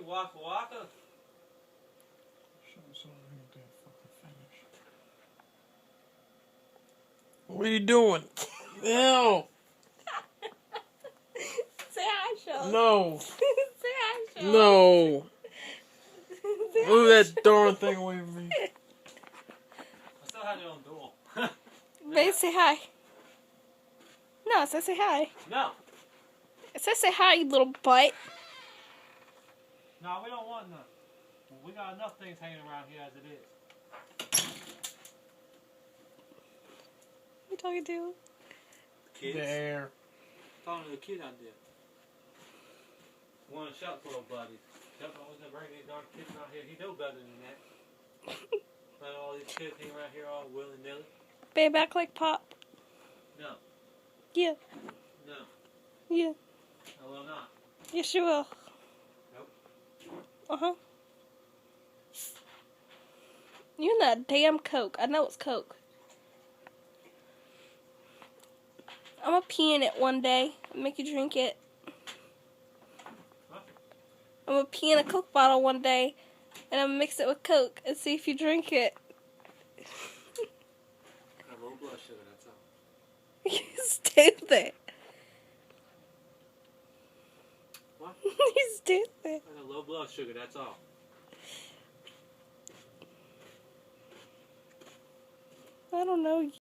Waka Waka. What are you doing? No. Say hi, Sean. No. Say hi, Sean. No. Say Move hi, that darn thing away from me. I still had it on dual. Babe, say hi. No, it says say hi. No. It says say hi, you little butt. No, we don't want none. We got enough things hanging around here as it is. What are you talking to? Kids. There. Talking to the kid out there. One shot for old buddies. Yep, I was gonna bring these darn kids out here. He know better than that. Let all these kids hang around here all willy-nilly. Babe, act like Pop. No. Yeah. No. Yeah. I will not. Yes, you will. Nope. Uh-huh. You and that damn Coke. I know it's Coke. I'm gonna pee in it one day and make you drink it. What? I'm gonna pee in a Coke bottle one day and I'm gonna mix it with Coke and see if you drink it. I have low blood sugar, that's all. You stupid. What? You stupid. I have low blood sugar, that's all. I don't know.